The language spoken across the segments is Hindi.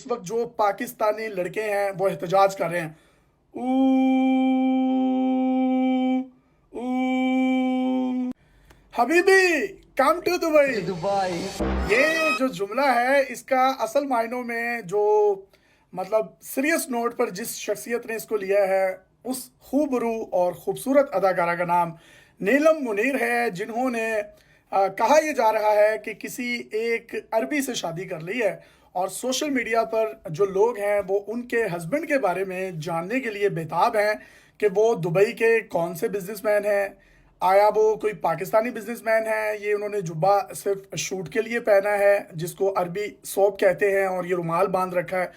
वक्त जो पाकिस्तानी लड़के हैं वो एहतजाज कर रहे हैं। ऊ, ऊ, हबीबी कम टू दुबई। दुबई। ये जो जुमला है इसका असल मायनों में जो मतलब सीरियस नोट पर जिस शख्सियत ने इसको लिया है उस खूबरू और खूबसूरत अदाकारा का नाम नीलम मुनीर है, जिन्होंने कहा यह जा रहा है कि किसी एक अरबी से शादी कर ली है और सोशल मीडिया पर जो लोग हैं वो उनके हस्बैंड के बारे में जानने के लिए बेताब हैं कि वो दुबई के कौन से बिजनेसमैन हैं, आया वो कोई पाकिस्तानी बिजनेसमैन है। ये उन्होंने जुब्बा सिर्फ शूट के लिए पहना है जिसको अरबी सोप कहते हैं और ये रुमाल बांध रखा है,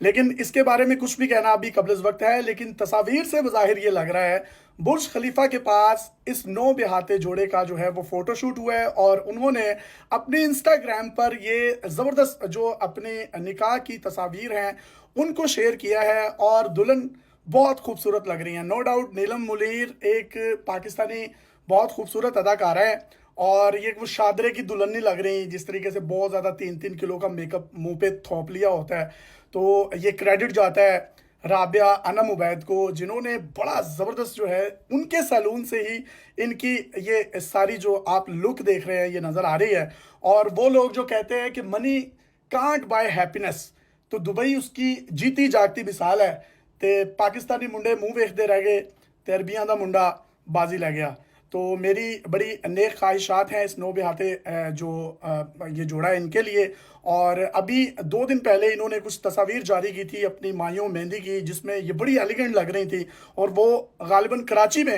लेकिन इसके बारे में कुछ भी कहना अभी कब्ल वक्त है। लेकिन तस्वीर से बज़ाहिर ये लग रहा है बुर्ज खलीफा के पास इस नौ बिहाते जोड़े का जो है वो फोटोशूट हुआ है और उन्होंने अपने इंस्टाग्राम पर ये ज़बरदस्त जो अपने निकाह की तस्वीर हैं उनको शेयर किया है और दुल्हन बहुत खूबसूरत लग रही हैं। नो डाउट नीलम मुनीर एक पाकिस्तानी बहुत खूबसूरत अदाकारा है और ये वो शादरे की दुल्हन नहीं लग रही जिस तरीके से बहुत ज़्यादा 3-3 किलो का मेकअप मुंह पे थोप लिया होता है। तो ये क्रेडिट जाता है राबिया अनम उबैद को, जिन्होंने बड़ा ज़बरदस्त जो है उनके सैलून से ही इनकी ये सारी जो आप लुक देख रहे हैं ये नज़र आ रही है। और वो लोग जो कहते हैं कि मनी कांट बाय हैप्पीनेस, तो दुबई उसकी जीती जागती मिसाल है। ते पाकिस्तानी मुंडे मुंह वेखते रह गए ते अरबियां दा मुंडा बाजी लै गया। तो मेरी बड़ी नेक ख्वाहिशात हैं इस नौ बिहाते जो ये जोड़ा है इनके लिए। और अभी 2 दिन पहले इन्होंने कुछ तस्वीर जारी की थी अपनी माइयों मेहंदी की जिसमें ये बड़ी एलिगेंट लग रही थी और वो गालिबन कराची में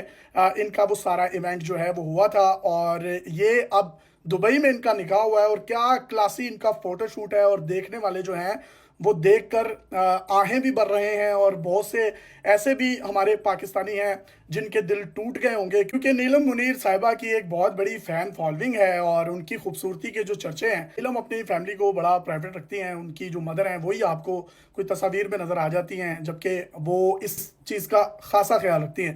इनका वो सारा इवेंट जो है वो हुआ था और ये अब दुबई में इनका निकाह हुआ है और क्या क्लासी इनका फोटोशूट है और देखने वाले जो हैं वो देखकर आहें भी भर रहे हैं और बहुत से ऐसे भी हमारे पाकिस्तानी हैं जिनके दिल टूट गए होंगे, क्योंकि नीलम मुनीर साहिबा की एक बहुत बड़ी फ़ैन फॉलोइंग है और उनकी खूबसूरती के जो चर्चे हैं। नीलम अपनी फैमिली को बड़ा प्राइवेट रखती हैं, उनकी जो मदर हैं वही आपको कोई तस्वीर में नज़र आ जाती हैं, जबकि वो इस चीज़ का खासा ख्याल रखती हैं।